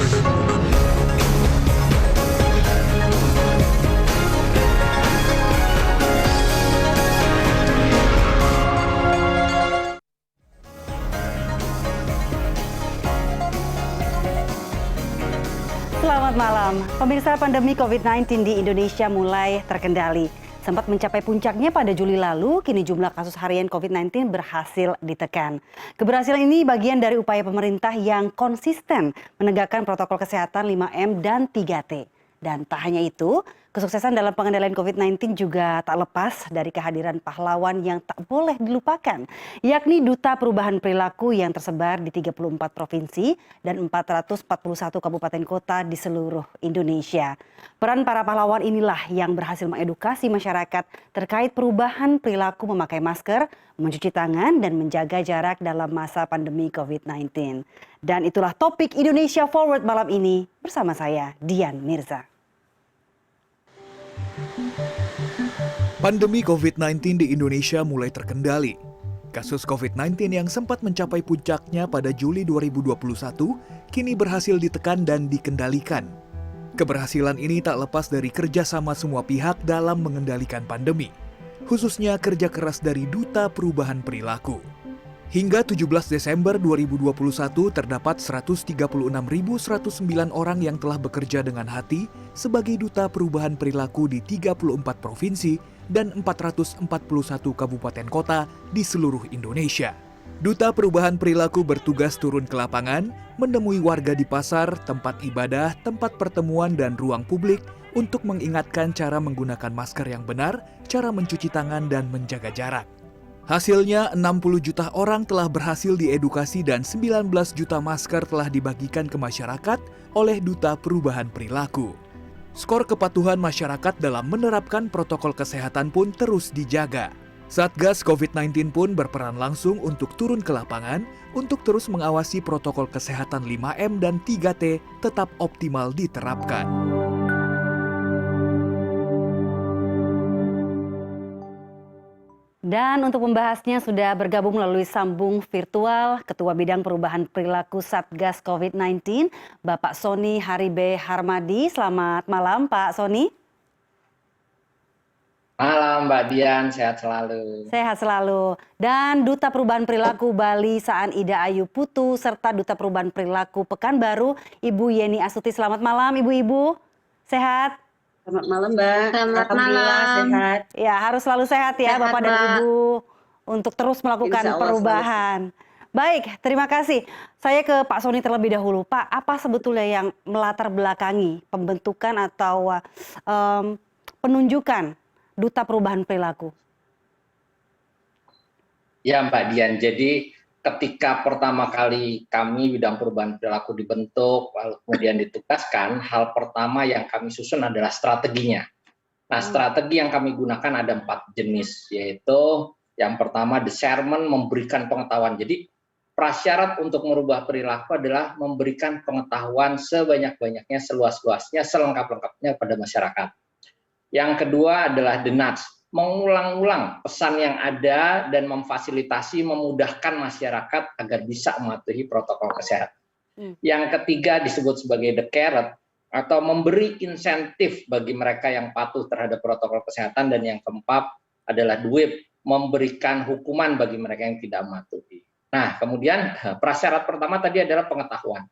Selamat malam. Pemirsa, pandemi COVID-19 di Indonesia mulai terkendali. Sempat mencapai puncaknya pada Juli lalu, kini jumlah kasus harian COVID-19 berhasil ditekan. Keberhasilan ini bagian dari upaya pemerintah yang konsisten menegakkan protokol kesehatan 5M dan 3T. Dan tak hanya itu, kesuksesan dalam pengendalian COVID-19 juga tak lepas dari kehadiran pahlawan yang tak boleh dilupakan, yakni Duta Perubahan Perilaku yang tersebar di 34 provinsi dan 441 kabupaten kota di seluruh Indonesia. Peran para pahlawan inilah yang berhasil mengedukasi masyarakat terkait perubahan perilaku memakai masker, mencuci tangan, dan menjaga jarak dalam masa pandemi COVID-19. Dan itulah topik Indonesia Forward malam ini bersama saya, Dian Mirza. Pandemi COVID-19 di Indonesia mulai terkendali. Kasus COVID-19 yang sempat mencapai puncaknya pada Juli 2021 kini berhasil ditekan dan dikendalikan. Keberhasilan ini tak lepas dari kerjasama semua pihak dalam mengendalikan pandemi, khususnya kerja keras dari Duta Perubahan Perilaku. Hingga 17 Desember 2021 terdapat 136.109 orang yang telah bekerja dengan hati sebagai Duta Perubahan Perilaku di 34 provinsi dan 441 kabupaten kota di seluruh Indonesia. Duta Perubahan Perilaku bertugas turun ke lapangan, menemui warga di pasar, tempat ibadah, tempat pertemuan, dan ruang publik untuk mengingatkan cara menggunakan masker yang benar, cara mencuci tangan, dan menjaga jarak. Hasilnya, 60 juta orang telah berhasil diedukasi dan 19 juta masker telah dibagikan ke masyarakat oleh Duta Perubahan Perilaku. Skor kepatuhan masyarakat dalam menerapkan protokol kesehatan pun terus dijaga. Satgas COVID-19 pun berperan langsung untuk turun ke lapangan untuk terus mengawasi protokol kesehatan 5M dan 3T tetap optimal diterapkan. Dan untuk membahasnya sudah bergabung melalui sambung virtual Ketua Bidang Perubahan Perilaku Satgas COVID-19, Bapak Sony Haribe Harmadi. Selamat malam Pak Sony. Malam Mbak Dian, sehat selalu. Sehat selalu. Dan Duta Perubahan Perilaku Bali Saan Ida Ayu Putu serta Duta Perubahan Perilaku Pekanbaru, Ibu Yeni Astuti. Selamat malam Ibu-ibu. Sehat? Selamat malam Mbak. Selamat malam. Sehat. Ya, harus selalu sehat ya Sehat, Bapak dan Mbak. Ibu untuk terus melakukan Insya Allah perubahan. Baik, terima kasih. Saya ke Pak Sony terlebih dahulu. Pak, apa sebetulnya yang melatar belakangi pembentukan atau penunjukan Duta Perubahan Perilaku? Ya Mbak Dian, jadi ketika pertama kali kami bidang perubahan perilaku dibentuk, lalu kemudian ditugaskan, hal pertama yang kami susun adalah strateginya. Nah, strategi yang kami gunakan ada 4 jenis, yaitu yang pertama discernment, memberikan pengetahuan. Jadi prasyarat untuk merubah perilaku adalah memberikan pengetahuan sebanyak-banyaknya, seluas-luasnya, selengkap-lengkapnya pada masyarakat. Yang kedua adalah the nudge, mengulang-ulang pesan yang ada dan memfasilitasi, memudahkan masyarakat agar bisa mematuhi protokol kesehatan. Yang ketiga disebut sebagai the carrot, atau memberi insentif bagi mereka yang patuh terhadap protokol kesehatan. Dan yang keempat adalah the whip, memberikan hukuman bagi mereka yang tidak mematuhi. Nah, kemudian prasyarat pertama tadi adalah pengetahuan.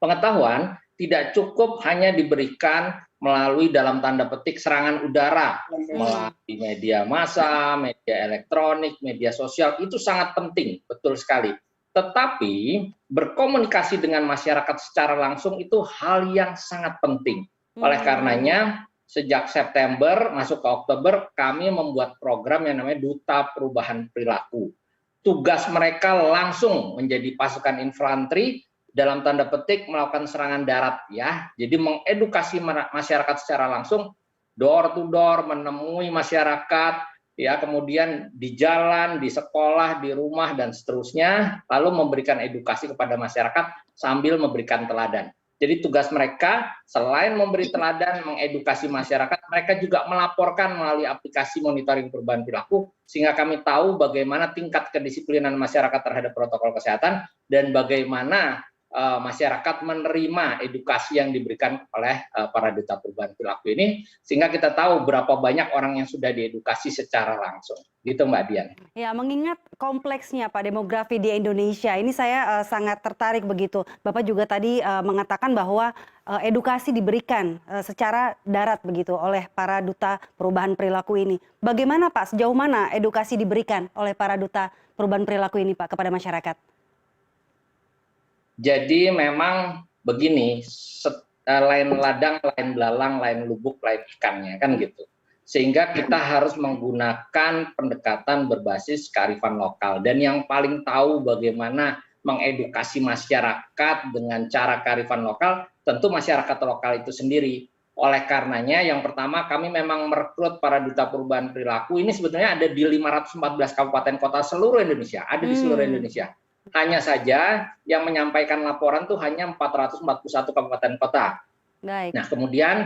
Pengetahuan tidak cukup hanya diberikan melalui dalam tanda petik serangan udara, melalui media massa, media elektronik, media sosial, itu sangat penting, betul sekali. Tetapi berkomunikasi dengan masyarakat secara langsung itu hal yang sangat penting. Oleh karenanya, sejak September masuk ke Oktober, kami membuat program yang namanya Duta Perubahan Perilaku. Tugas mereka langsung menjadi pasukan infanteri, dalam tanda petik melakukan serangan darat ya. Jadi mengedukasi masyarakat secara langsung, door to door, menemui masyarakat ya, kemudian di jalan, di sekolah, di rumah dan seterusnya, lalu memberikan edukasi kepada masyarakat sambil memberikan teladan. Jadi tugas mereka selain memberi teladan, mengedukasi masyarakat, mereka juga melaporkan melalui aplikasi monitoring perubahan perilaku sehingga kami tahu bagaimana tingkat kedisiplinan masyarakat terhadap protokol kesehatan dan bagaimana masyarakat menerima edukasi yang diberikan oleh para duta perubahan perilaku ini, sehingga kita tahu berapa banyak orang yang sudah diedukasi secara langsung. Gitu Mbak Dian. Ya, mengingat kompleksnya Pak demografi di Indonesia, ini saya sangat tertarik begitu. Bapak juga tadi mengatakan bahwa edukasi diberikan secara darat begitu oleh para duta perubahan perilaku ini. Bagaimana Pak, sejauh mana edukasi diberikan oleh para duta perubahan perilaku ini Pak kepada masyarakat? Jadi memang begini, lain ladang, lain belalang, lain lubuk, lain ikannya, kan gitu. Sehingga kita harus menggunakan pendekatan berbasis kearifan lokal. Dan yang paling tahu bagaimana mengedukasi masyarakat dengan cara kearifan lokal, tentu masyarakat lokal itu sendiri. Oleh karenanya, yang pertama kami memang merekrut para duta perubahan perilaku, ini sebetulnya ada di 514 kabupaten kota seluruh Indonesia, ada di seluruh Indonesia. Hanya saja yang menyampaikan laporan tuh hanya 441 kabupaten kota. Baik. Nah, kemudian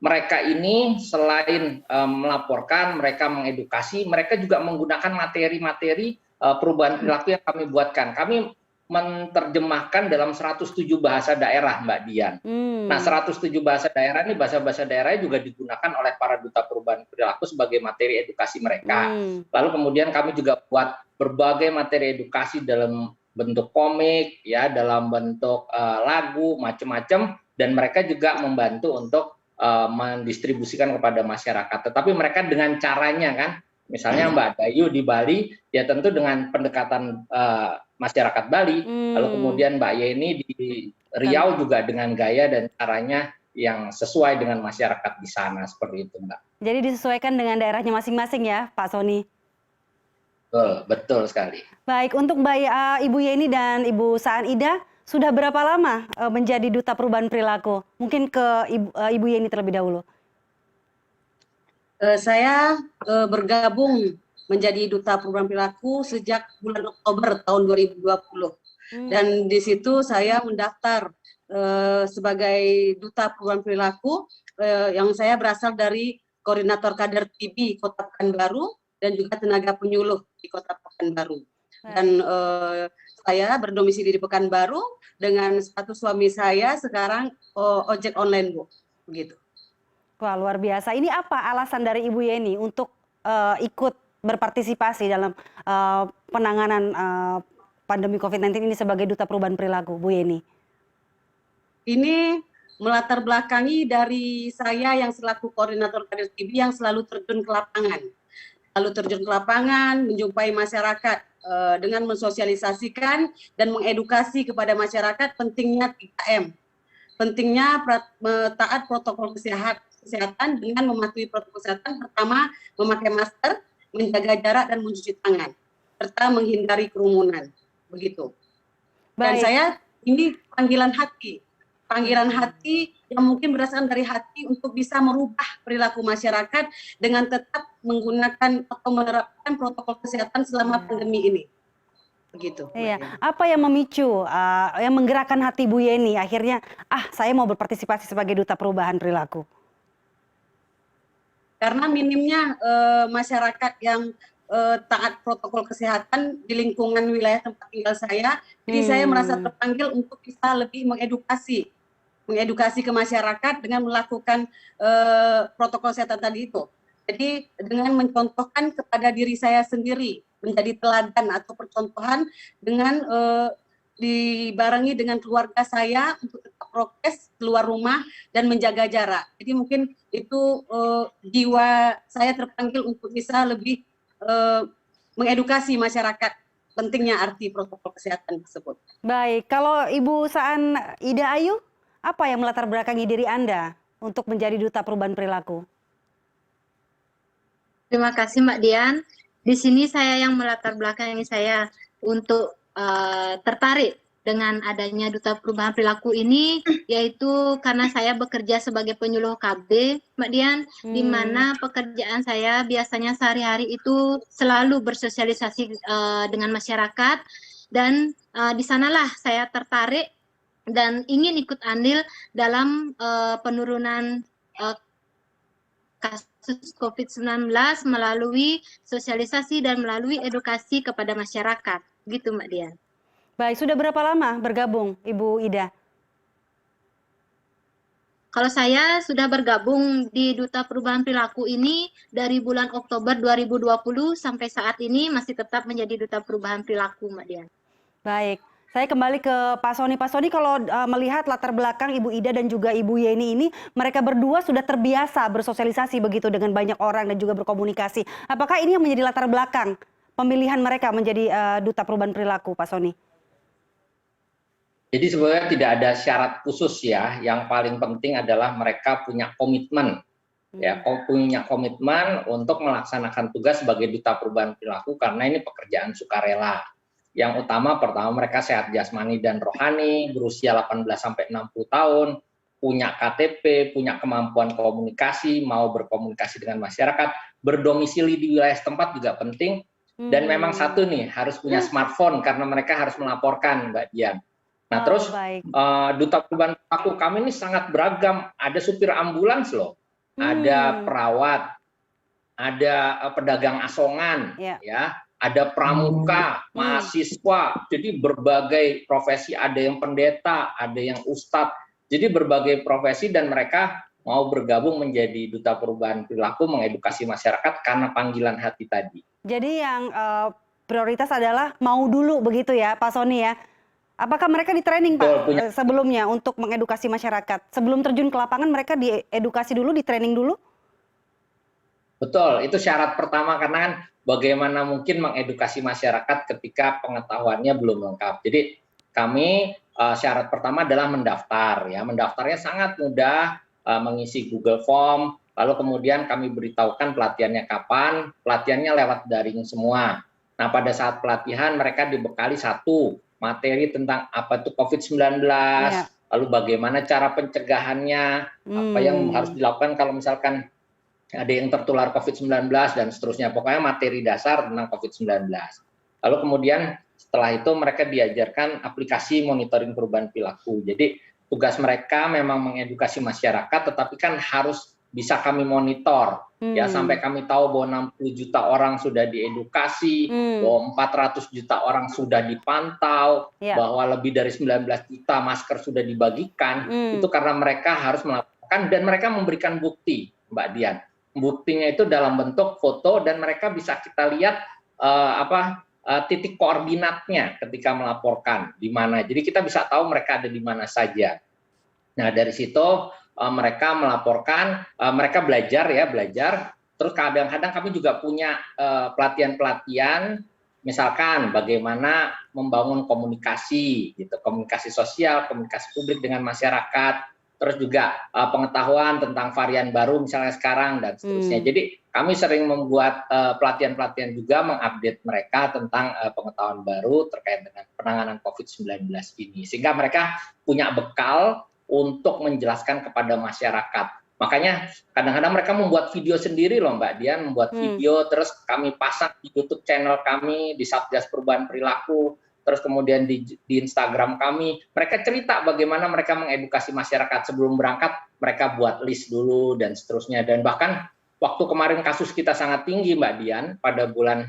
mereka ini selain melaporkan, mereka mengedukasi, mereka juga menggunakan materi-materi perubahan perilaku yang kami buatkan. Kami menerjemahkan dalam 107 bahasa daerah, Mbak Dian. Nah, 107 bahasa daerah ini, bahasa-bahasa daerahnya juga digunakan oleh para duta perubahan perilaku sebagai materi edukasi mereka. Lalu kemudian kami juga buat berbagai materi edukasi dalam bentuk komik, ya, dalam bentuk lagu, macam-macam, dan mereka juga membantu untuk mendistribusikan kepada masyarakat. Tetapi mereka dengan caranya kan, misalnya Mbak Dayu di Bali, ya tentu dengan pendekatan masyarakat Bali, lalu kemudian Mbak Yeni di Riau juga dengan gaya dan caranya yang sesuai dengan masyarakat di sana, seperti itu Mbak. Jadi disesuaikan dengan daerahnya masing-masing ya Pak Sony? Betul sekali. Baik, untuk Ibu Yeni dan Ibu Saan Ida, sudah berapa lama menjadi duta perubahan perilaku? Mungkin ke Ibu Yeni terlebih dahulu. Saya bergabung menjadi duta perubahan perilaku sejak bulan Oktober tahun 2020. Dan di situ saya mendaftar sebagai duta perubahan perilaku yang saya berasal dari koordinator kader TB Kota Pekanbaru dan juga tenaga penyuluh di Kota Pekanbaru. Dan saya berdomisili di Pekanbaru dengan status suami saya sekarang ojek online, Bu. Begitu. Wah, luar biasa. Ini apa alasan dari Ibu Yeni untuk ikut berpartisipasi dalam penanganan pandemi COVID-19 ini sebagai duta perubahan perilaku, Bu Yeni? Ini melatar belakangi dari saya yang selaku koordinator kader TB yang selalu terjun ke lapangan. Lalu terjun ke lapangan, menjumpai masyarakat dengan mensosialisasikan dan mengedukasi kepada masyarakat pentingnya 3M. Pentingnya taat protokol kesehatan dengan mematuhi protokol kesehatan. Pertama, memakai masker, menjaga jarak dan mencuci tangan, serta menghindari kerumunan. Begitu. Dan saya ini panggilan hati yang mungkin berdasarkan dari hati untuk bisa merubah perilaku masyarakat dengan tetap menggunakan atau menerapkan protokol kesehatan selama pandemi ini. Begitu. Iya. Apa yang memicu, yang menggerakkan hati Bu Yeni akhirnya, saya mau berpartisipasi sebagai duta perubahan perilaku? Karena minimnya masyarakat yang taat protokol kesehatan di lingkungan wilayah tempat tinggal saya, jadi saya merasa terpanggil untuk bisa lebih mengedukasi ke masyarakat dengan melakukan protokol kesehatan tadi itu. Jadi dengan mencontohkan kepada diri saya sendiri, menjadi teladan atau percontohan dengan dibarengi dengan keluarga saya untuk tetap prokes, keluar rumah, dan menjaga jarak. Jadi mungkin itu jiwa saya terpanggil untuk bisa lebih mengedukasi masyarakat pentingnya arti protokol kesehatan tersebut. Baik, kalau Ibu Saan Ida Ayu, apa yang melatar belakangi diri Anda untuk menjadi duta perubahan perilaku? Terima kasih Mbak Dian. Di sini saya yang melatar belakangi saya untuk tertarik dengan adanya duta perubahan perilaku ini, yaitu karena saya bekerja sebagai penyuluh KB, Mbak Dian, di mana pekerjaan saya biasanya sehari-hari itu selalu bersosialisasi dengan masyarakat, dan di sanalah saya tertarik dan ingin ikut andil dalam penurunan kasus COVID-19 melalui sosialisasi dan melalui edukasi kepada masyarakat. Gitu Mbak Dian. Baik, sudah berapa lama bergabung Ibu Ida? Kalau saya sudah bergabung di Duta Perubahan Perilaku ini dari bulan Oktober 2020 sampai saat ini masih tetap menjadi Duta Perubahan Perilaku, Mbak Dian. Baik, saya kembali ke Pak Sony. Pak Sony, kalau melihat latar belakang Ibu Ida dan juga Ibu Yeni ini, mereka berdua sudah terbiasa bersosialisasi begitu dengan banyak orang dan juga berkomunikasi. Apakah ini yang menjadi latar belakang pemilihan mereka menjadi Duta Perubahan Perilaku, Pak Sony? Jadi sebenarnya tidak ada syarat khusus ya. Yang paling penting adalah mereka punya komitmen, ya, punya komitmen untuk melaksanakan tugas sebagai duta perubahan perilaku karena ini pekerjaan sukarela. Yang utama pertama mereka sehat jasmani dan rohani, berusia 18 sampai 60 tahun, punya KTP, punya kemampuan komunikasi, mau berkomunikasi dengan masyarakat, berdomisili di wilayah setempat juga penting. Dan memang satu nih, harus punya smartphone karena mereka harus melaporkan, Mbak Dian. Nah, terus duta perubahan perilaku kami ini sangat beragam. Ada supir ambulans loh, ada perawat, ada pedagang asongan, ya, ada pramuka, mahasiswa. Jadi berbagai profesi, ada yang pendeta, ada yang ustadz. Jadi berbagai profesi dan mereka mau bergabung menjadi duta perubahan perilaku, mengedukasi masyarakat karena panggilan hati tadi. Jadi yang prioritas adalah mau dulu begitu ya, Pak Sony ya. Apakah mereka di training Pak sebelumnya untuk mengedukasi masyarakat? Sebelum terjun ke lapangan mereka diedukasi dulu, di training dulu? Betul, itu syarat pertama karena kan bagaimana mungkin mengedukasi masyarakat ketika pengetahuannya belum lengkap. Jadi kami syarat pertama adalah mendaftar ya. Mendaftarnya sangat mudah, mengisi Google Form, lalu kemudian kami beritahukan pelatihannya kapan, pelatihannya lewat daring semua. Nah, pada saat pelatihan mereka dibekali satu materi tentang apa itu COVID-19, lalu bagaimana cara pencegahannya, apa yang harus dilakukan kalau misalkan ada yang tertular COVID-19 dan seterusnya. Pokoknya materi dasar tentang COVID-19. Lalu kemudian setelah itu mereka diajarkan aplikasi monitoring perubahan perilaku. Jadi tugas mereka memang mengedukasi masyarakat, tetapi kan harus bisa kami monitor ya sampai kami tahu bahwa 60 juta orang sudah diedukasi, bahwa 400 juta orang sudah dipantau, bahwa lebih dari 19 juta masker sudah dibagikan. Itu karena mereka harus melakukan dan mereka memberikan bukti, Mbak Dian. Buktinya itu dalam bentuk foto dan mereka bisa kita lihat titik koordinatnya ketika melaporkan di mana. Jadi kita bisa tahu mereka ada di mana saja. Nah, dari situ mereka melaporkan, mereka belajar. Terus kadang-kadang kami juga punya pelatihan-pelatihan, misalkan bagaimana membangun komunikasi, gitu, komunikasi sosial, komunikasi publik dengan masyarakat, terus juga pengetahuan tentang varian baru misalnya sekarang dan seterusnya. Jadi kami sering membuat pelatihan-pelatihan juga mengupdate mereka tentang pengetahuan baru terkait dengan penanganan COVID-19 ini, sehingga mereka punya bekal untuk menjelaskan kepada masyarakat. Makanya kadang-kadang mereka membuat video sendiri loh Mbak Dian, membuat video terus kami pasang di YouTube channel kami, di Satgas Perubahan Perilaku, terus kemudian di Instagram kami. Mereka cerita bagaimana mereka mengedukasi masyarakat sebelum berangkat, mereka buat list dulu dan seterusnya. Dan bahkan waktu kemarin kasus kita sangat tinggi Mbak Dian, pada bulan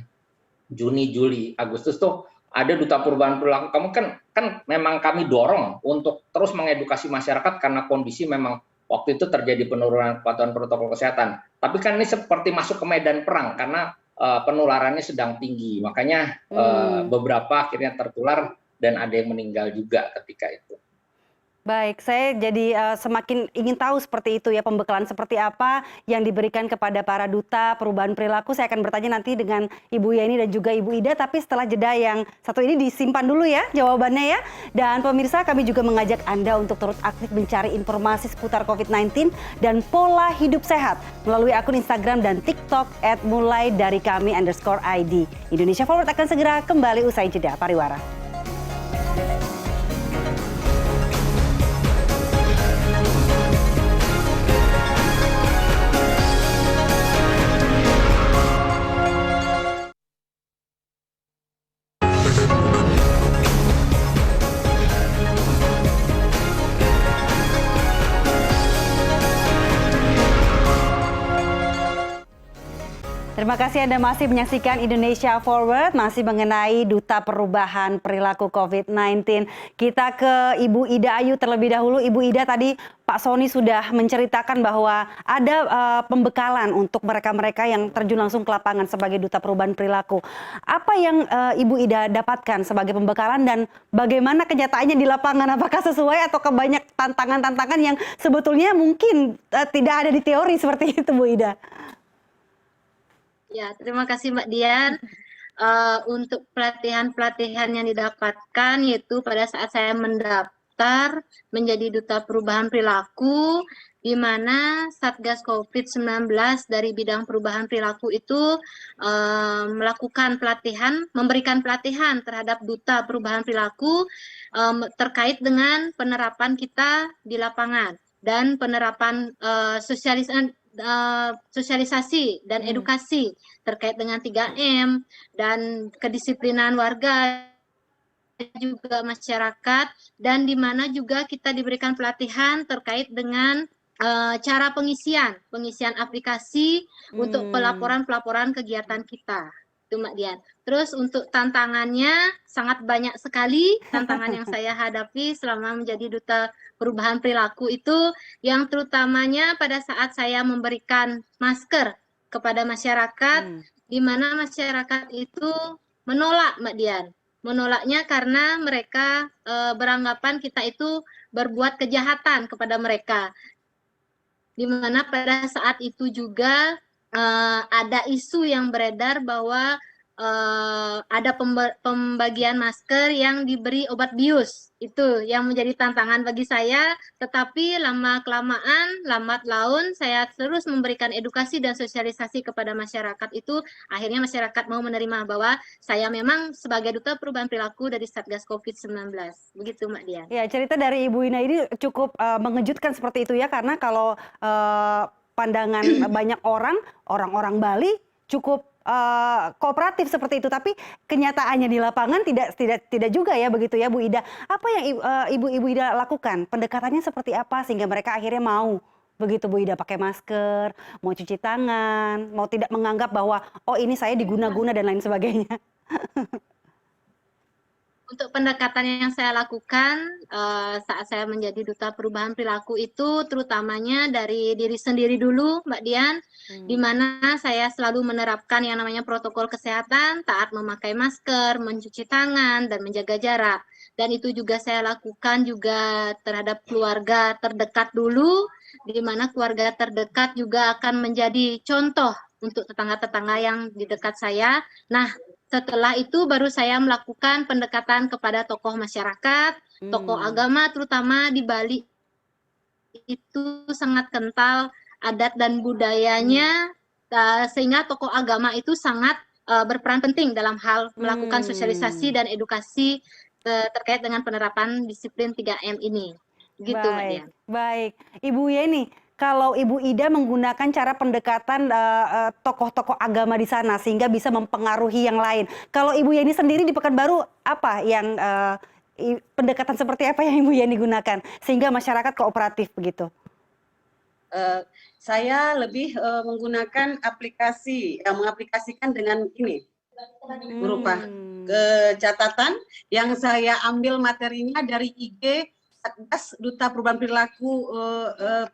Juni, Juli, Agustus tuh ada duta perubahan perilaku. Kamu kan memang kami dorong untuk terus mengedukasi masyarakat karena kondisi memang waktu itu terjadi penurunan kepatuhan protokol kesehatan. Tapi kan ini seperti masuk ke medan perang karena penularannya sedang tinggi. Makanya beberapa akhirnya tertular dan ada yang meninggal juga ketika itu. Baik, saya jadi semakin ingin tahu seperti itu ya, pembekalan seperti apa yang diberikan kepada para duta perubahan perilaku. Saya akan bertanya nanti dengan Ibu Yeni dan juga Ibu Ida, tapi setelah jeda yang satu ini disimpan dulu ya jawabannya ya. Dan pemirsa, kami juga mengajak Anda untuk turut aktif mencari informasi seputar COVID-19 dan pola hidup sehat melalui akun Instagram dan TikTok @mulaidarikami_id. Indonesia Forward akan segera kembali usai jeda pariwara. Terima kasih Anda masih menyaksikan Indonesia Forward, masih mengenai Duta Perubahan Perilaku COVID-19. Kita ke Ibu Ida Ayu terlebih dahulu. Ibu Ida, tadi Pak Sony sudah menceritakan bahwa ada pembekalan untuk mereka-mereka yang terjun langsung ke lapangan sebagai Duta Perubahan Perilaku. Apa yang Ibu Ida dapatkan sebagai pembekalan dan bagaimana kenyataannya di lapangan? Apakah sesuai atau banyak tantangan-tantangan yang sebetulnya mungkin tidak ada di teori seperti itu, Bu Ida? Ya, terima kasih Mbak Dian. Untuk pelatihan-pelatihan yang didapatkan yaitu pada saat saya mendaftar menjadi Duta Perubahan Perilaku, di mana Satgas COVID-19 dari bidang perubahan perilaku itu melakukan pelatihan, memberikan pelatihan terhadap Duta Perubahan Perilaku terkait dengan penerapan kita di lapangan dan penerapan sosialisasi dan edukasi terkait dengan 3M dan kedisiplinan warga juga masyarakat, dan di mana juga kita diberikan pelatihan terkait dengan cara pengisian aplikasi untuk pelaporan kegiatan kita. Itu Mbak Dian. Terus untuk tantangannya sangat banyak sekali tantangan yang saya hadapi selama menjadi Duta Perubahan Perilaku itu, yang terutamanya pada saat saya memberikan masker kepada masyarakat, di mana masyarakat itu menolak Mbak Dian. Menolaknya karena mereka beranggapan kita itu berbuat kejahatan kepada mereka. Di mana pada saat itu juga ada isu yang beredar bahwa ada pembagian masker yang diberi obat bius. Itu yang menjadi tantangan bagi saya, tetapi lama-kelamaan, lambat laun, saya terus memberikan edukasi dan sosialisasi kepada masyarakat itu, akhirnya masyarakat mau menerima bahwa saya memang sebagai Duta Perubahan Perilaku dari Satgas COVID-19. Begitu Mbak Dian. Ya, cerita dari Ibu Ina ini cukup mengejutkan seperti itu ya, karena kalau pandangan banyak orang-orang Bali cukup kooperatif seperti itu, tapi kenyataannya di lapangan tidak juga ya, begitu ya Bu Ida. Apa yang Ibu Ida lakukan? Pendekatannya seperti apa sehingga mereka akhirnya mau begitu Bu Ida pakai masker, mau cuci tangan, mau tidak menganggap bahwa oh ini saya diguna-guna dan lain sebagainya? Untuk pendekatan yang saya lakukan saat saya menjadi Duta Perubahan Perilaku itu terutamanya dari diri sendiri dulu, Mbak Dian, di mana saya selalu menerapkan yang namanya protokol kesehatan, taat memakai masker, mencuci tangan, dan menjaga jarak. Dan itu juga saya lakukan juga terhadap keluarga terdekat dulu, di mana keluarga terdekat juga akan menjadi contoh untuk tetangga-tetangga yang di dekat saya. Nah, setelah itu baru saya melakukan pendekatan kepada tokoh masyarakat, tokoh agama, terutama di Bali itu sangat kental adat dan budayanya, sehingga tokoh agama itu sangat berperan penting dalam hal melakukan sosialisasi dan edukasi terkait dengan penerapan disiplin 3M ini. Gitu Mbak Dian. Baik, Ibu Yeni, kalau Ibu Ida menggunakan cara pendekatan tokoh-tokoh agama di sana sehingga bisa mempengaruhi yang lain. Kalau Ibu Yeni sendiri di Pekanbaru, apa yang pendekatan seperti apa yang Ibu Yeni gunakan sehingga masyarakat kooperatif begitu? Saya lebih menggunakan aplikasi, mengaplikasikan dengan ini berupa catatan yang saya ambil materinya dari IG Satgas Duta Perubahan Perilaku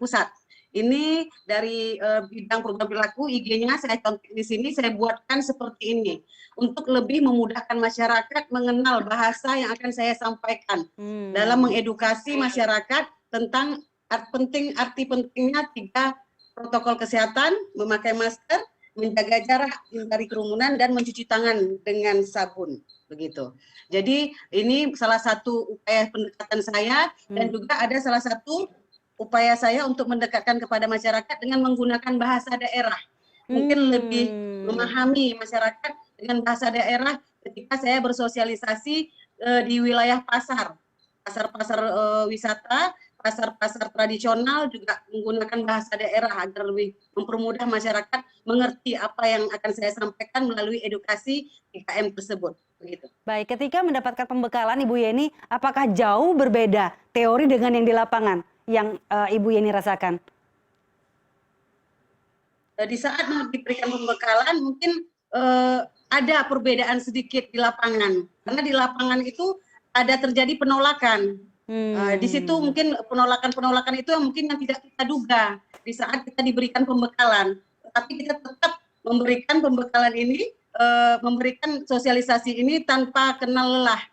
Pusat. Ini dari bidang perubahan perilaku, IG-nya saya contoh di sini, saya buatkan seperti ini untuk lebih memudahkan masyarakat mengenal bahasa yang akan saya sampaikan dalam mengedukasi masyarakat tentang arti pentingnya 3 protokol kesehatan, memakai masker, menjaga jarak, hindari kerumunan, dan mencuci tangan dengan sabun, begitu. Jadi ini salah satu upaya pendekatan saya, dan juga ada salah satu upaya saya untuk mendekatkan kepada masyarakat dengan menggunakan bahasa daerah. Mungkin lebih memahami masyarakat dengan bahasa daerah ketika saya bersosialisasi di wilayah pasar-pasar wisata, pasar-pasar tradisional, juga menggunakan bahasa daerah agar lebih mempermudah masyarakat mengerti apa yang akan saya sampaikan melalui edukasi 3M tersebut. Begitu. Baik, ketika mendapatkan pembekalan Ibu Yeni, apakah jauh berbeda teori dengan yang di lapangan yang Ibu Yeni rasakan? di saat diberikan pembekalan mungkin ada perbedaan sedikit di lapangan, karena di lapangan itu ada terjadi penolakan. Di situ mungkin penolakan-penolakan itu yang mungkin yang tidak kita duga di saat kita diberikan pembekalan. Tapi kita tetap memberikan pembekalan ini, memberikan sosialisasi ini tanpa kenal lelah,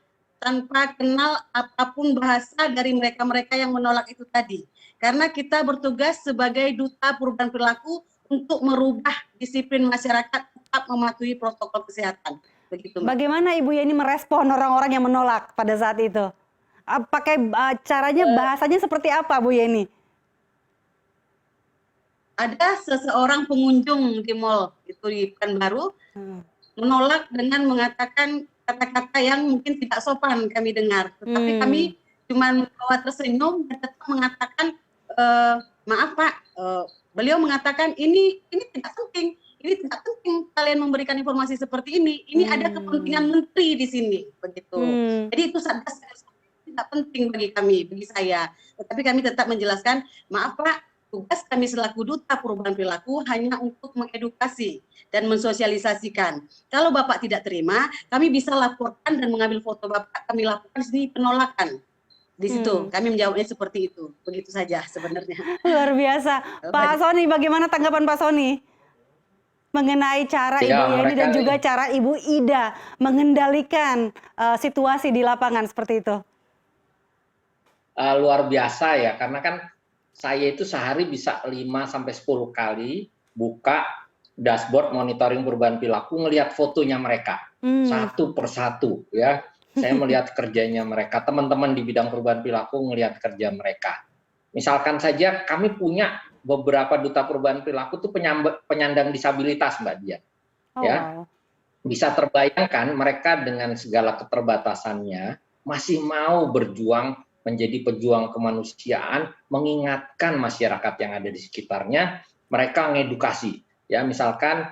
tanpa kenal apapun bahasa dari mereka-mereka yang menolak itu tadi. Karena kita bertugas sebagai duta perubahan perilaku untuk merubah disiplin masyarakat tetap mematuhi protokol kesehatan. Begitu, Mbak. Bagaimana Ibu Yeni merespon orang-orang yang menolak pada saat itu? Pakai caranya, bahasanya seperti apa, Bu Yeni? Ada seseorang pengunjung di mall itu di Pekanbaru menolak dengan mengatakan kata-kata yang mungkin tidak sopan kami dengar, tetapi kami cuma membawa tersenyum dan tetap mengatakan maaf Pak, beliau mengatakan ini tidak penting, kalian memberikan informasi seperti ini ada kepentingan menteri di sini, begitu. Jadi itu tidak penting bagi saya, tetapi kami tetap menjelaskan, maaf Pak, tugas kami selaku duta perubahan perilaku hanya untuk mengedukasi dan mensosialisasikan. Kalau Bapak tidak terima, kami bisa laporkan dan mengambil foto Bapak, kami laporkan di sini penolakan. Di situ kami menjawabnya seperti itu. Begitu saja sebenarnya. Luar biasa. Pak Sony, bagaimana tanggapan Pak Sony mengenai cara Ibu Yeni dan juga cara Ibu Ida mengendalikan situasi di lapangan seperti itu? Luar biasa ya, karena kan saya itu sehari bisa 5-10 kali buka dashboard monitoring perubahan perilaku, ngelihat fotonya mereka satu persatu ya. Saya melihat kerjanya mereka, teman-teman di bidang perubahan perilaku ngelihat kerja mereka. Misalkan saja kami punya beberapa duta perubahan perilaku itu penyandang disabilitas, Mbak Dian. Ya, bisa terbayangkan mereka dengan segala keterbatasannya masih mau berjuang menjadi pejuang kemanusiaan, mengingatkan masyarakat yang ada di sekitarnya, mereka ngedukasi. Ya, misalkan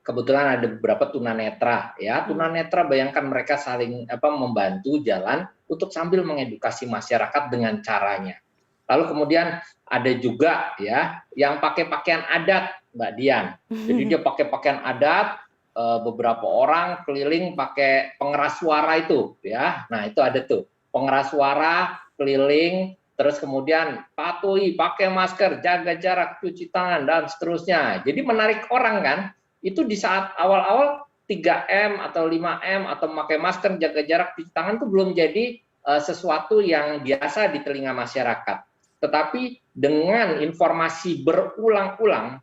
kebetulan ada beberapa tunanetra, ya tunanetra, bayangkan mereka saling membantu jalan untuk sambil mengedukasi masyarakat dengan caranya. Lalu kemudian ada juga ya yang pakai pakaian adat, Mbak Dian. Jadi dia pakai pakaian adat, beberapa orang keliling pakai pengeras suara itu, ya. Nah itu ada tuh pengeras suara keliling, terus kemudian patuhi, pakai masker, jaga jarak, cuci tangan, dan seterusnya. Jadi menarik orang kan, itu di saat awal-awal 3M atau 5M atau memakai masker, jaga jarak, cuci tangan itu belum jadi sesuatu yang biasa di telinga masyarakat. Tetapi dengan informasi berulang-ulang,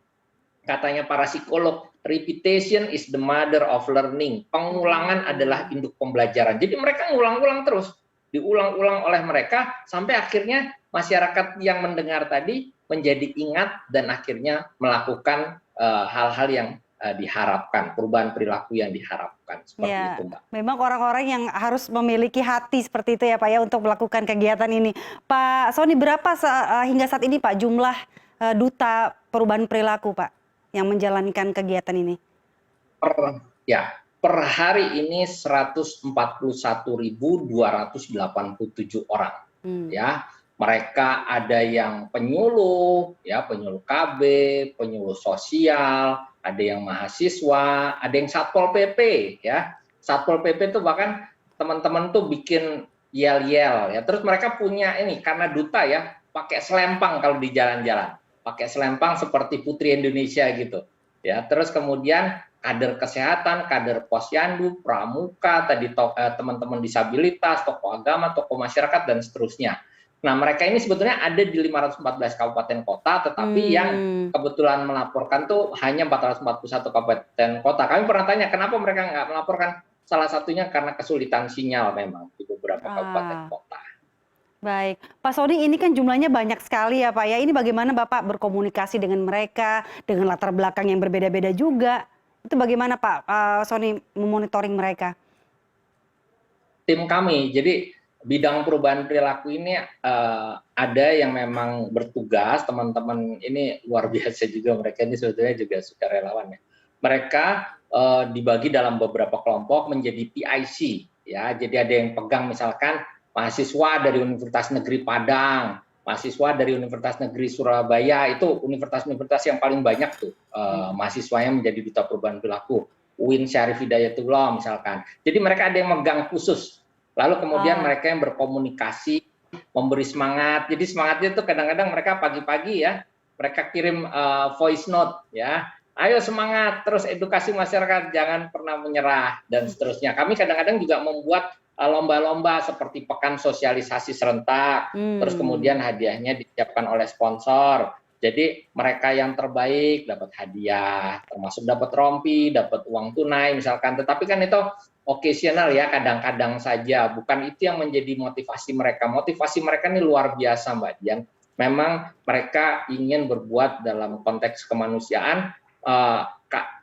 katanya para psikolog, repetition is the mother of learning. Pengulangan adalah induk pembelajaran. Jadi mereka ngulang-ulang terus. Diulang-ulang oleh mereka sampai akhirnya masyarakat yang mendengar tadi menjadi ingat dan akhirnya melakukan hal-hal yang diharapkan, perubahan perilaku yang diharapkan seperti itu, Mbak. Memang orang-orang yang harus memiliki hati seperti itu ya Pak ya untuk melakukan kegiatan ini. Pak Sony, berapa hingga saat ini Pak jumlah duta perubahan perilaku Pak yang menjalankan kegiatan ini? Per hari ini 141.287 orang. Ya, mereka ada yang penyuluh, ya penyuluh KB, penyuluh sosial, ada yang mahasiswa, ada yang Satpol PP, ya. Satpol PP itu bahkan teman-teman tuh bikin yel-yel, ya. Terus mereka punya ini karena duta ya, pakai selempang kalau di jalan-jalan, pakai selempang seperti Putri Indonesia gitu, ya. Terus kemudian kader kesehatan, kader posyandu, pramuka, tadi teman-teman disabilitas, tokoh agama, tokoh masyarakat, dan seterusnya. Nah, mereka ini sebetulnya ada di 514 kabupaten kota, tetapi yang kebetulan melaporkan tuh hanya 441 kabupaten kota. Kami pernah tanya, kenapa mereka nggak melaporkan? Salah satunya karena kesulitan sinyal memang di beberapa kabupaten kota. Baik, Pak Sony, ini kan jumlahnya banyak sekali ya Pak ya. Ini bagaimana Bapak berkomunikasi dengan mereka, dengan latar belakang yang berbeda-beda juga? Itu bagaimana Pak Sony memonitoring mereka? Tim kami, jadi bidang perubahan perilaku ini ada yang memang bertugas, teman-teman ini luar biasa juga, mereka ini sebetulnya juga sukarelawan ya. Mereka dibagi dalam beberapa kelompok menjadi PIC, ya. Jadi ada yang pegang misalkan mahasiswa dari Universitas Negeri Padang, mahasiswa dari Universitas Negeri Surabaya, itu universitas-universitas yang paling banyak tuh mahasiswanya menjadi duta perubahan perilaku. UIN Syarif Hidayatullah misalkan. Jadi mereka ada yang megang khusus. Lalu kemudian mereka yang berkomunikasi, memberi semangat. Jadi semangatnya itu kadang-kadang mereka pagi-pagi ya, mereka kirim voice note ya. Ayo semangat, terus edukasi masyarakat, jangan pernah menyerah dan seterusnya. Kami kadang-kadang juga membuat lomba-lomba seperti pekan sosialisasi serentak, terus kemudian hadiahnya disiapkan oleh sponsor. Jadi mereka yang terbaik dapat hadiah, termasuk dapat rompi, dapat uang tunai misalkan. Tetapi kan itu occasional ya, kadang-kadang saja. Bukan itu yang menjadi motivasi mereka. Motivasi mereka ini luar biasa Mbak Dian. Memang mereka ingin berbuat dalam konteks kemanusiaan.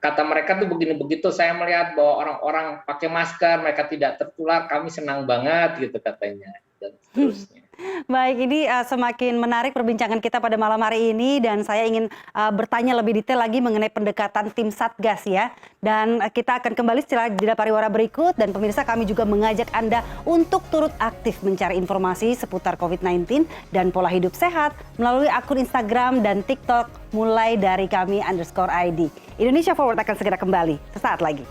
Kata mereka tuh begini, begitu saya melihat bahwa orang-orang pakai masker, mereka tidak tertular, kami senang banget gitu katanya, dan seterusnya. Baik, ini semakin menarik perbincangan kita pada malam hari ini dan saya ingin bertanya lebih detail lagi mengenai pendekatan tim Satgas ya. Dan kita akan kembali setelah jeda pariwara berikut dan pemirsa kami juga mengajak Anda untuk turut aktif mencari informasi seputar COVID-19 dan pola hidup sehat melalui akun Instagram dan TikTok mulai dari kami_ID. Indonesia Forward akan segera kembali sesaat lagi.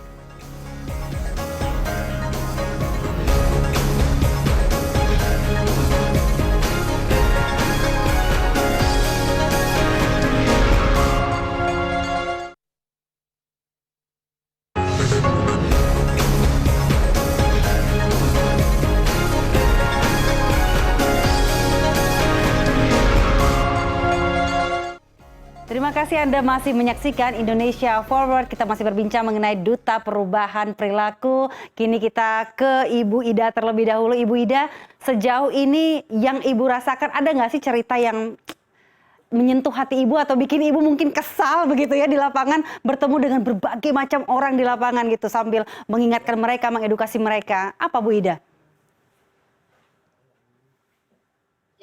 Terima kasih Anda masih menyaksikan Indonesia Forward. Kita masih berbincang mengenai Duta Perubahan Perilaku. Kini kita ke Ibu Ida terlebih dahulu. Ibu Ida, sejauh ini yang Ibu rasakan ada nggak sih cerita yang menyentuh hati Ibu atau bikin Ibu mungkin kesal begitu ya di lapangan bertemu dengan berbagai macam orang di lapangan gitu sambil mengingatkan mereka, mengedukasi mereka. Apa Bu Ida?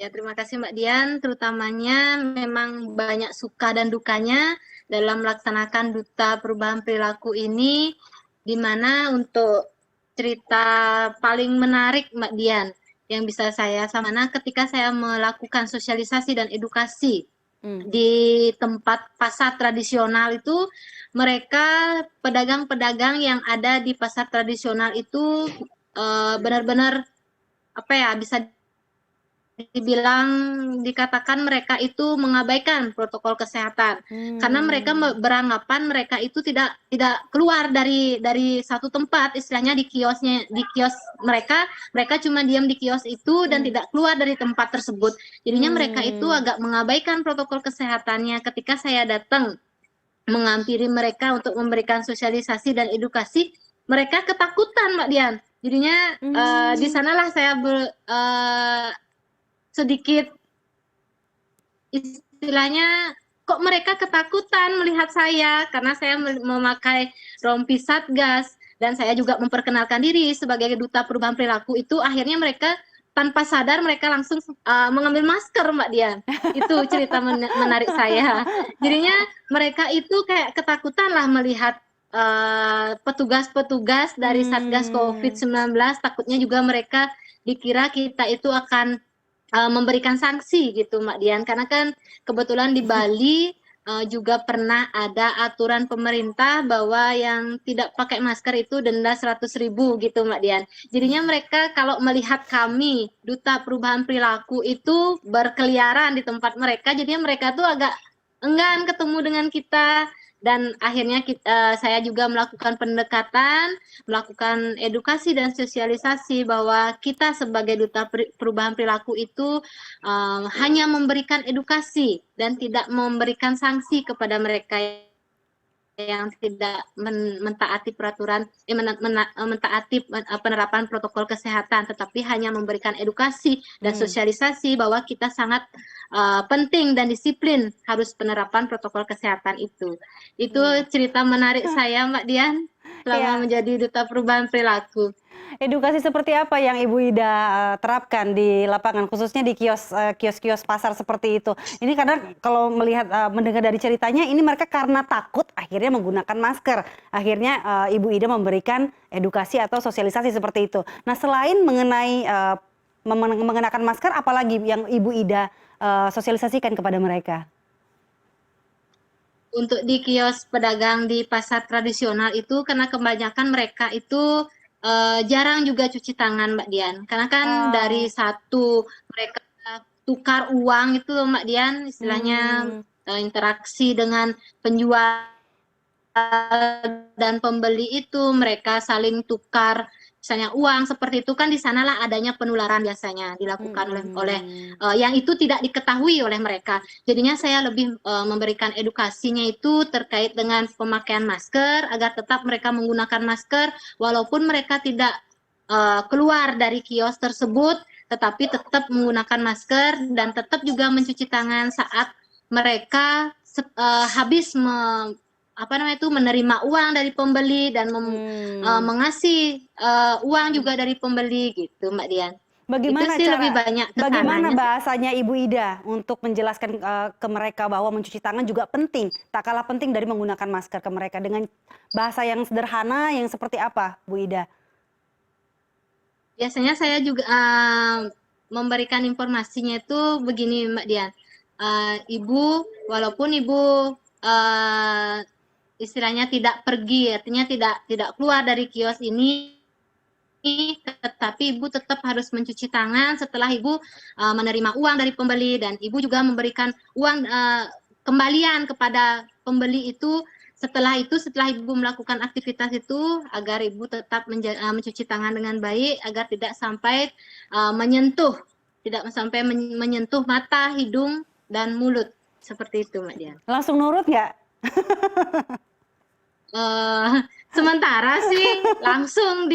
Ya, terima kasih Mbak Dian. Terutamanya memang banyak suka dan dukanya dalam melaksanakan Duta Perubahan Perilaku ini, di mana untuk cerita paling menarik Mbak Dian yang bisa saya sampaikan ketika saya melakukan sosialisasi dan edukasi di tempat pasar tradisional itu, mereka pedagang-pedagang yang ada di pasar tradisional itu benar-benar apa ya, bisa dibilang dikatakan mereka itu mengabaikan protokol kesehatan karena mereka beranggapan mereka itu tidak keluar dari satu tempat, istilahnya di kios mereka cuma diam di kios itu dan tidak keluar dari tempat tersebut. Jadinya mereka itu agak mengabaikan protokol kesehatannya. Ketika saya datang menghampiri mereka untuk memberikan sosialisasi dan edukasi, mereka ketakutan Mbak Dian. Jadinya di sanalah saya sedikit istilahnya kok mereka ketakutan melihat saya karena saya memakai rompi Satgas dan saya juga memperkenalkan diri sebagai Duta Perubahan Perilaku. Itu akhirnya mereka tanpa sadar mereka langsung mengambil masker Mbak Dian. Itu cerita menarik saya. Jadinya mereka itu kayak ketakutan lah melihat petugas-petugas dari Satgas COVID-19. Takutnya juga mereka dikira kita itu akan memberikan sanksi gitu Mbak Dian, karena kan kebetulan di Bali juga pernah ada aturan pemerintah bahwa yang tidak pakai masker itu denda 100.000 gitu Mbak Dian. Jadinya mereka kalau melihat kami Duta Perubahan Perilaku itu berkeliaran di tempat mereka, jadinya mereka tuh agak enggan ketemu dengan kita. Dan akhirnya saya juga melakukan pendekatan, melakukan edukasi dan sosialisasi bahwa kita sebagai Duta Perubahan Perilaku itu hanya memberikan edukasi dan tidak memberikan sanksi kepada mereka yang tidak mentaati peraturan, mentaati penerapan protokol kesehatan, tetapi hanya memberikan edukasi dan sosialisasi bahwa kita sangat penting dan disiplin harus penerapan protokol kesehatan itu. Itu cerita menarik saya Mbak Dian selama menjadi Duta Perubahan Perilaku. Edukasi seperti apa yang Ibu Ida terapkan di lapangan, khususnya di kios-kios pasar seperti itu? Ini karena kalau mendengar dari ceritanya, ini mereka karena takut akhirnya menggunakan masker. Akhirnya Ibu Ida memberikan edukasi atau sosialisasi seperti itu. Nah, selain mengenai mengenakan masker, apalagi yang Ibu Ida sosialisasikan kepada mereka? Untuk di kios pedagang di pasar tradisional itu karena kebanyakan mereka itu jarang juga cuci tangan Mbak Dian. Karena kan dari satu mereka tukar uang itu Mbak Dian, istilahnya interaksi dengan penjual dan pembeli itu mereka saling tukar misalnya uang seperti itu kan di sanalah adanya penularan biasanya dilakukan oleh yang itu tidak diketahui oleh mereka. Jadinya saya lebih memberikan edukasinya itu terkait dengan pemakaian masker agar tetap mereka menggunakan masker walaupun mereka tidak keluar dari kios tersebut tetapi tetap menggunakan masker dan tetap juga mencuci tangan saat mereka habis menerima uang dari pembeli dan mengasih uang juga dari pembeli gitu Mbak Dian. Bagaimana itu sih lebih banyak bagaimana kesananya. bahasanya Ibu Ida untuk menjelaskan ke mereka bahwa mencuci tangan juga penting, tak kalah penting dari menggunakan masker ke mereka dengan bahasa yang sederhana yang seperti apa, Bu Ida? Biasanya saya juga memberikan informasinya itu begini Mbak Dian. Ibu, walaupun Ibu istilahnya tidak pergi, artinya tidak keluar dari kios ini, tetapi Ibu tetap harus mencuci tangan setelah Ibu menerima uang dari pembeli dan Ibu juga memberikan uang kembalian kepada pembeli itu. Setelah Ibu melakukan aktivitas itu agar Ibu tetap mencuci tangan dengan baik agar tidak sampai menyentuh mata, hidung dan mulut seperti itu Mbak Dian. Langsung nurut nggak? Sementara sih langsung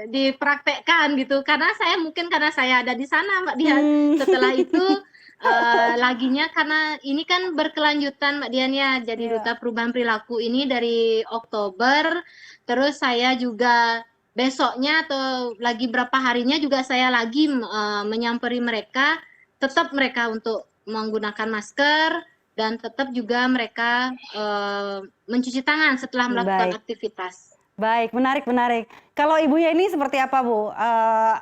dipraktekkan gitu karena saya ada di sana Mbak Dian. Setelah itu laginya karena ini kan berkelanjutan Mbak Dian ya, jadi Duta Perubahan Perilaku ini dari Oktober, terus saya juga besoknya atau lagi berapa harinya juga saya lagi menyamperi mereka, tetap mereka untuk menggunakan masker dan tetap juga mereka mencuci tangan setelah melakukan aktivitas. Baik, menarik. Kalau Ibu ini seperti apa Bu?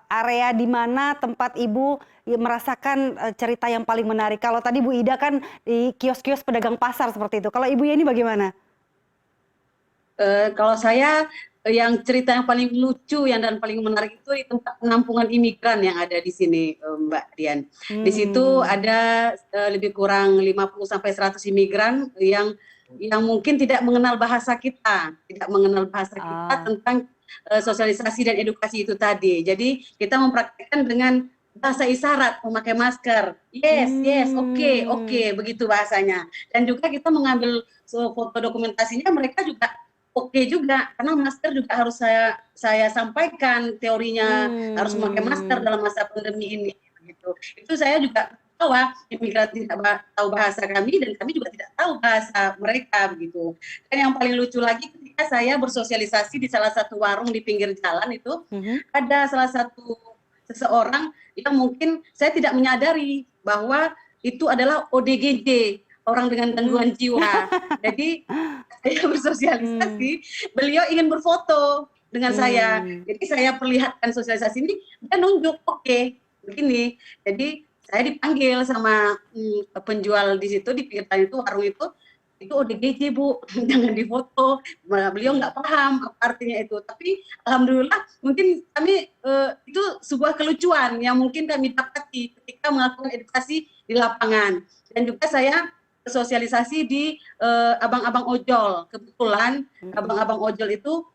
Area di mana tempat Ibu merasakan cerita yang paling menarik? Kalau tadi Bu Ida kan di kios-kios pedagang pasar seperti itu. Kalau Ibu ini bagaimana? Kalau saya yang cerita yang paling lucu dan paling menarik itu di tempat penampungan imigran yang ada di sini Mbak Dian. Di situ ada lebih kurang 50-100 imigran yang mungkin tidak mengenal bahasa kita tentang sosialisasi dan edukasi itu tadi. Jadi kita mempraktikkan dengan bahasa isyarat memakai masker. Yes, oke, begitu bahasanya. Dan juga kita mengambil foto dokumentasinya, mereka juga oke juga, karena masker juga harus saya sampaikan teorinya, harus memakai masker dalam masa pandemi ini. Begitu. Itu saya juga bahwa imigran tidak tahu bahasa kami dan kami juga tidak tahu bahasa mereka begitu. Dan yang paling lucu lagi ketika saya bersosialisasi di salah satu warung di pinggir jalan itu, ada salah satu seseorang yang mungkin saya tidak menyadari bahwa itu adalah ODGJ, orang dengan gangguan jiwa. Jadi saya bersosialisasi, beliau ingin berfoto dengan saya. Jadi saya perlihatkan sosialisasi ini, dia nunjuk, oke, begini. Jadi saya dipanggil sama penjual di situ, di pinggir jalan itu, warung itu ODGJ Bu, jangan difoto. Beliau nggak paham apa artinya itu. Tapi alhamdulillah mungkin kami itu sebuah kelucuan yang mungkin kami dapati ketika melakukan edukasi di lapangan. Dan juga saya sosialisasi di abang-abang ojol. Kebetulan abang-abang ojol itu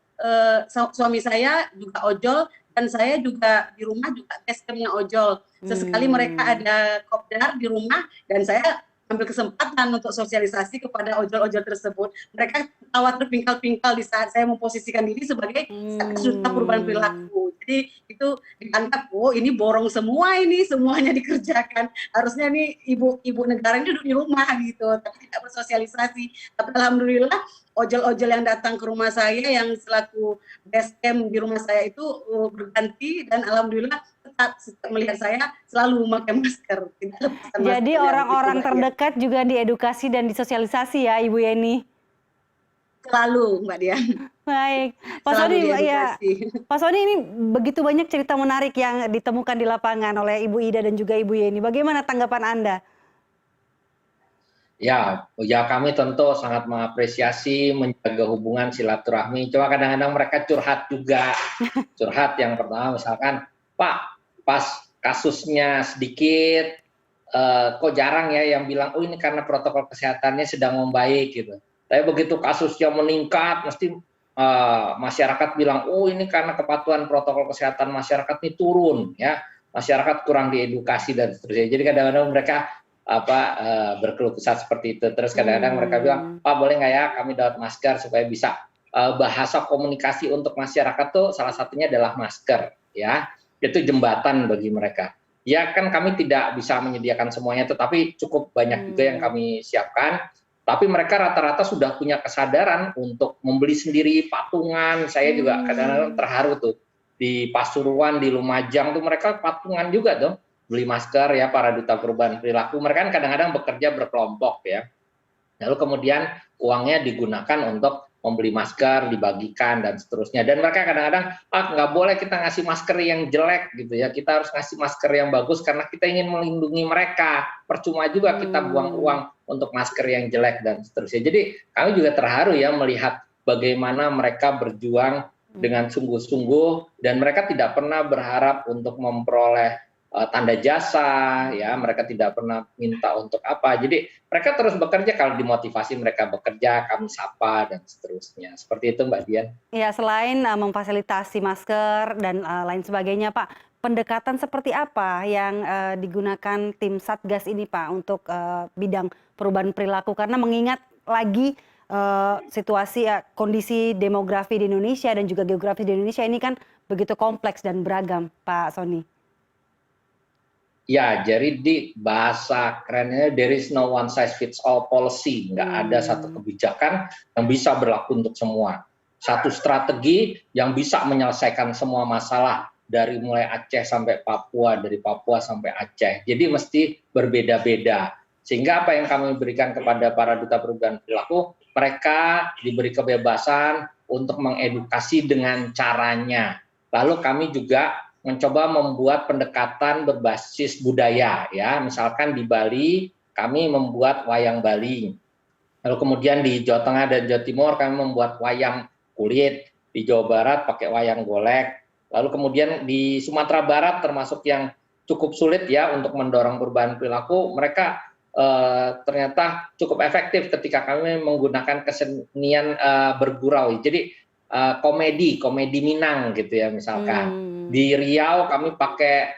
suami saya juga ojol dan saya juga di rumah juga testernya ojol. Sesekali mereka ada kopdar di rumah dan saya ambil kesempatan untuk sosialisasi kepada ojol-ojol tersebut. Mereka tawa terpingkal-pingkal di saat saya memposisikan diri sebagai Duta Perubahan Perilaku. Jadi itu dianggap, oh ini borong semua, ini semuanya dikerjakan. Harusnya nih ibu negara ini duduk di rumah gitu, tapi tidak bersosialisasi. Tapi alhamdulillah ojol-ojol yang datang ke rumah saya yang selaku base camp di rumah saya itu berganti dan alhamdulillah tetap melihat saya selalu memakai masker. Jadi orang-orang terdekat juga diedukasi dan disosialisasi ya Ibu Yeni? Selalu Mbak Dian. Baik, Pak selalu Sony, ya, diedukasi. Pak Sony, ini begitu banyak cerita menarik yang ditemukan di lapangan oleh Ibu Ida dan juga Ibu Yeni. Bagaimana tanggapan Anda? Ya, ya kami tentu sangat mengapresiasi menjaga hubungan silaturahmi. Cuma kadang-kadang mereka curhat juga. Curhat yang pertama misalkan, Pak, pas kasusnya sedikit, kok jarang ya yang bilang, oh ini karena protokol kesehatannya sedang membaik gitu. Tapi begitu kasusnya meningkat, mesti masyarakat bilang, oh ini karena kepatuhan protokol kesehatan masyarakat ini turun ya. Masyarakat kurang diedukasi dan seterusnya. Jadi kadang-kadang mereka berkeluh kesah seperti itu. Terus kadang-kadang mereka bilang, Pak boleh nggak ya kami dapat masker supaya bisa bahasa komunikasi untuk masyarakat tuh salah satunya adalah masker ya. Itu jembatan bagi mereka. Ya kan kami tidak bisa menyediakan semuanya, tetapi cukup banyak juga yang kami siapkan. Tapi mereka rata-rata sudah punya kesadaran untuk membeli sendiri patungan. Saya juga kadang-kadang terharu tuh di Pasuruan, di Lumajang tuh mereka patungan juga tuh beli masker ya, para duta perubahan perilaku. Mereka kan kadang-kadang bekerja berkelompok ya. Lalu kemudian uangnya digunakan untuk membeli masker, dibagikan dan seterusnya. Dan mereka kadang-kadang nggak boleh kita ngasih masker yang jelek gitu ya. Kita harus ngasih masker yang bagus karena kita ingin melindungi mereka. Percuma juga kita buang uang untuk masker yang jelek dan seterusnya. Jadi kami juga terharu ya melihat bagaimana mereka berjuang dengan sungguh-sungguh dan mereka tidak pernah berharap untuk memperoleh tanda jasa ya, mereka tidak pernah minta untuk apa. Jadi mereka terus bekerja, kalau dimotivasi mereka bekerja, kami sapa dan seterusnya. Seperti itu Mbak Dian. Ya, selain memfasilitasi masker dan lain sebagainya, Pak, pendekatan seperti apa yang digunakan tim Satgas ini, Pak, untuk bidang perubahan perilaku? Karena mengingat lagi situasi kondisi demografi di Indonesia dan juga geografi di Indonesia ini kan begitu kompleks dan beragam, Pak Sony. Ya, jadi di bahasa kerennya there is no one size fits all policy. Nggak ada satu kebijakan yang bisa berlaku untuk semua. Satu strategi yang bisa menyelesaikan semua masalah dari mulai Aceh sampai Papua, dari Papua sampai Aceh. Jadi mesti berbeda-beda. Sehingga apa yang kami berikan kepada para duta perubahan perilaku, mereka diberi kebebasan untuk mengedukasi dengan caranya. Lalu kami juga mencoba membuat pendekatan berbasis budaya ya, misalkan di Bali kami membuat wayang Bali, lalu kemudian di Jawa Tengah dan Jawa Timur kami membuat wayang kulit, di Jawa Barat pakai wayang golek, lalu kemudian di Sumatera Barat termasuk yang cukup sulit ya untuk mendorong perubahan perilaku, mereka ternyata cukup efektif ketika kami menggunakan kesenian bergurau, jadi komedi Minang gitu ya misalkan. Di Riau kami pakai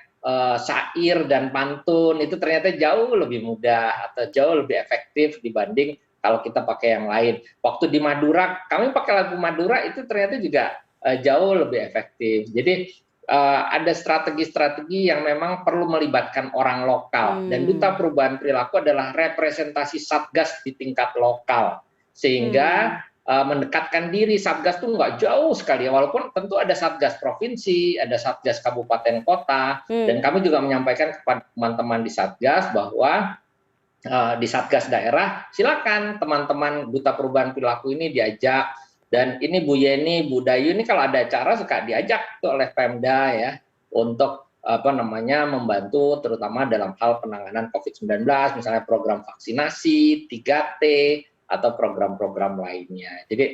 syair dan pantun, itu ternyata jauh lebih mudah atau jauh lebih efektif dibanding kalau kita pakai yang lain. Waktu di Madura kami pakai lagu Madura, itu ternyata juga jauh lebih efektif. Jadi ada strategi-strategi yang memang perlu melibatkan orang lokal, dan duta perubahan perilaku adalah representasi Satgas di tingkat lokal, sehingga mendekatkan diri. Satgas tuh nggak jauh sekali ya, walaupun tentu ada Satgas provinsi, ada Satgas kabupaten kota, dan kami juga menyampaikan kepada teman-teman di Satgas bahwa di Satgas daerah silakan teman-teman duta perubahan perilaku ini diajak, dan ini Bu Yeni, Bu Dayu ini kalau ada acara suka diajak tuh oleh Pemda ya untuk membantu terutama dalam hal penanganan COVID-19, misalnya program vaksinasi, 3T, atau program-program lainnya. Jadi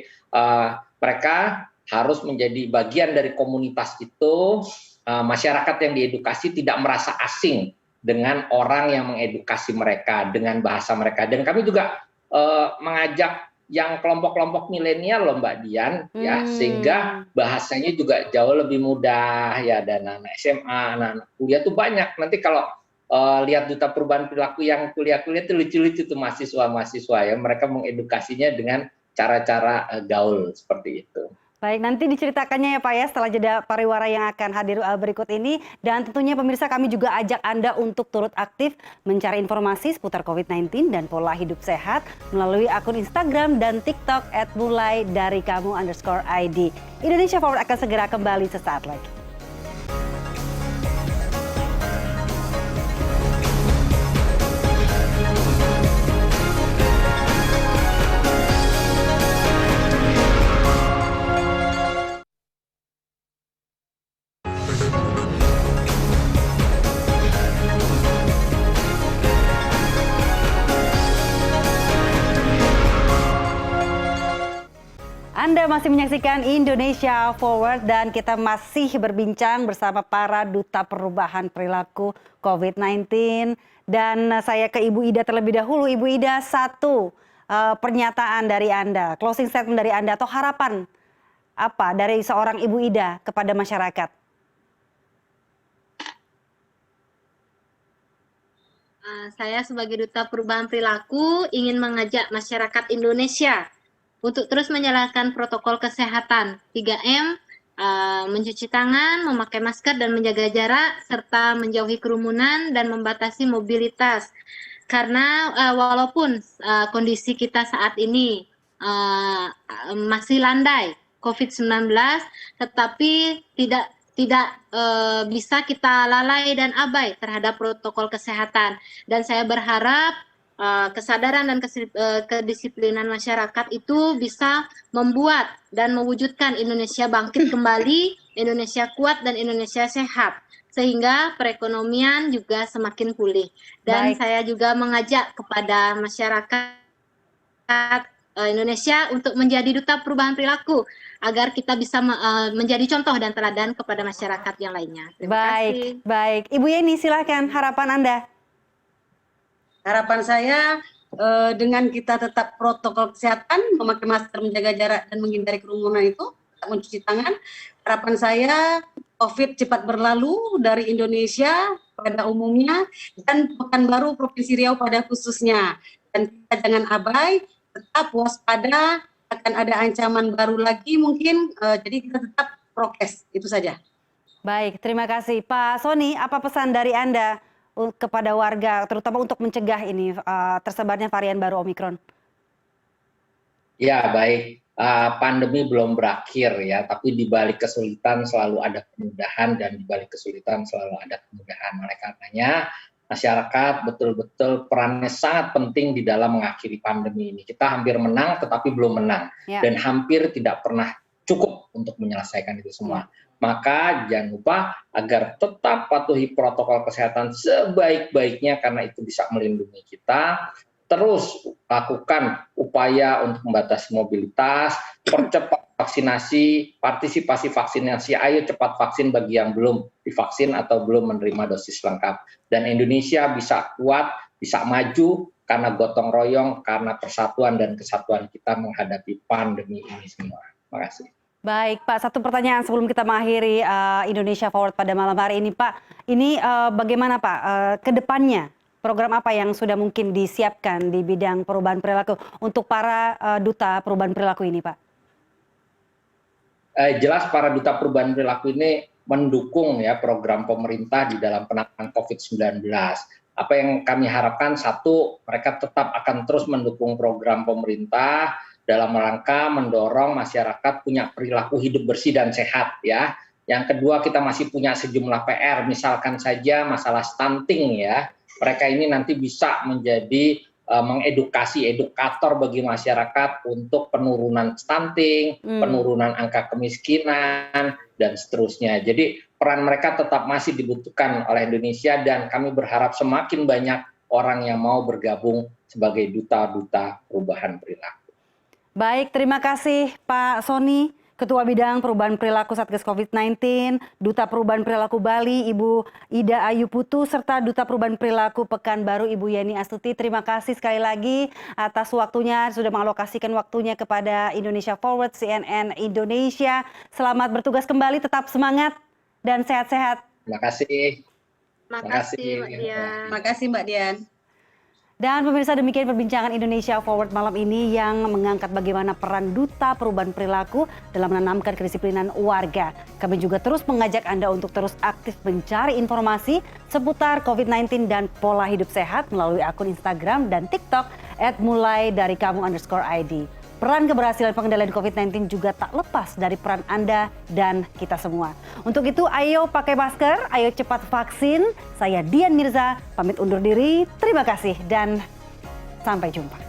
mereka harus menjadi bagian dari komunitas itu, masyarakat yang diedukasi tidak merasa asing dengan orang yang mengedukasi mereka dengan bahasa mereka. Dan kami juga mengajak yang kelompok-kelompok milenial loh Mbak Dian ya, sehingga bahasanya juga jauh lebih mudah ya, dan anak SMA, anak-anak kuliah tuh banyak. Nanti kalau lihat duta perubahan perilaku yang kuliah-kuliah itu lucu-lucu tuh mahasiswa-mahasiswa ya, mereka mengedukasinya dengan cara-cara gaul seperti itu. Baik, nanti diceritakannya ya Pak ya setelah jeda pariwara yang akan hadir berikut ini, dan tentunya pemirsa kami juga ajak Anda untuk turut aktif mencari informasi seputar COVID-19 dan pola hidup sehat melalui akun Instagram dan TikTok @mulaidarikamu_id. Indonesia Forward akan segera kembali sesaat lagi. Anda masih menyaksikan Indonesia Forward dan kita masih berbincang bersama para duta perubahan perilaku COVID-19. Dan saya ke Ibu Ida terlebih dahulu. Ibu Ida, satu pernyataan dari Anda, closing statement dari Anda atau harapan apa dari seorang Ibu Ida kepada masyarakat? Saya sebagai duta perubahan perilaku ingin mengajak masyarakat Indonesia untuk terus menjalankan protokol kesehatan 3M, mencuci tangan, memakai masker dan menjaga jarak, serta menjauhi kerumunan dan membatasi mobilitas. Karena walaupun kondisi kita saat ini masih landai COVID-19, tetapi tidak bisa kita lalai dan abai terhadap protokol kesehatan. Dan saya berharap kesadaran dan kedisiplinan masyarakat itu bisa membuat dan mewujudkan Indonesia bangkit kembali, Indonesia kuat dan Indonesia sehat, sehingga perekonomian juga semakin pulih. Dan saya juga mengajak kepada masyarakat Indonesia untuk menjadi duta perubahan perilaku agar kita bisa menjadi contoh dan teladan kepada masyarakat yang lainnya. Terima kasih. Baik. Ibu Yeni, silakan harapan Anda. Harapan saya dengan kita tetap protokol kesehatan, memakai masker, menjaga jarak, dan menghindari kerumunan itu, mencuci tangan. Harapan saya COVID cepat berlalu dari Indonesia pada umumnya dan Pekanbaru Provinsi Riau pada khususnya. Dan kita jangan abai, tetap waspada, akan ada ancaman baru lagi mungkin, jadi kita tetap prokes, itu saja. Baik, terima kasih. Pak Sony, apa pesan dari Anda kepada warga, terutama untuk mencegah ini tersebarnya varian baru Omikron? Ya, baik. Pandemi belum berakhir ya, tapi di balik kesulitan selalu ada kemudahan dan di balik kesulitan selalu ada kemudahan. Oleh karenanya, masyarakat betul-betul perannya sangat penting di dalam mengakhiri pandemi ini. Kita hampir menang, tetapi belum menang. Dan hampir tidak pernah cukup untuk menyelesaikan itu semua. Maka jangan lupa agar tetap patuhi protokol kesehatan sebaik-baiknya karena itu bisa melindungi kita. Terus lakukan upaya untuk membatasi mobilitas, percepat vaksinasi, partisipasi vaksinasi, ayo cepat vaksin bagi yang belum divaksin atau belum menerima dosis lengkap. Dan Indonesia bisa kuat, bisa maju karena gotong royong, karena persatuan dan kesatuan kita menghadapi pandemi ini semua. Terima kasih. Baik Pak, satu pertanyaan sebelum kita mengakhiri Indonesia Forward pada malam hari ini Pak. Ini bagaimana Pak ke depannya? Program apa yang sudah mungkin disiapkan di bidang perubahan perilaku untuk para duta perubahan perilaku ini Pak? Jelas para duta perubahan perilaku ini mendukung ya program pemerintah di dalam penanganan COVID-19. Apa yang kami harapkan, satu, mereka tetap akan terus mendukung program pemerintah dalam rangka mendorong masyarakat punya perilaku hidup bersih dan sehat ya. Yang kedua, kita masih punya sejumlah PR, misalkan saja masalah stunting ya. Mereka ini nanti bisa menjadi mengedukasi, edukator bagi masyarakat untuk penurunan stunting, penurunan angka kemiskinan, dan seterusnya. Jadi peran mereka tetap masih dibutuhkan oleh Indonesia dan kami berharap semakin banyak orang yang mau bergabung sebagai duta-duta perubahan perilaku. Baik, terima kasih Pak Sony, Ketua Bidang Perubahan Perilaku Satgas COVID-19, Duta Perubahan Perilaku Bali, Ibu Ida Ayu Putu, serta Duta Perubahan Perilaku Pekanbaru, Ibu Yeni Astuti. Terima kasih sekali lagi atas waktunya, sudah mengalokasikan waktunya kepada Indonesia Forward, CNN Indonesia. Selamat bertugas kembali, tetap semangat dan sehat-sehat. Terima kasih. Terima kasih Mbak Dian. Terima kasih Mbak Dian. Dan pemirsa, demikian perbincangan Indonesia Forward malam ini yang mengangkat bagaimana peran duta perubahan perilaku dalam menanamkan kedisiplinan warga. Kami juga terus mengajak Anda untuk terus aktif mencari informasi seputar COVID-19 dan pola hidup sehat melalui akun Instagram dan TikTok @mulaidarikamu_id. Peran keberhasilan pengendalian COVID-19 juga tak lepas dari peran Anda dan kita semua. Untuk itu, ayo pakai masker, ayo cepat vaksin. Saya Dian Mirza, pamit undur diri. Terima kasih dan sampai jumpa.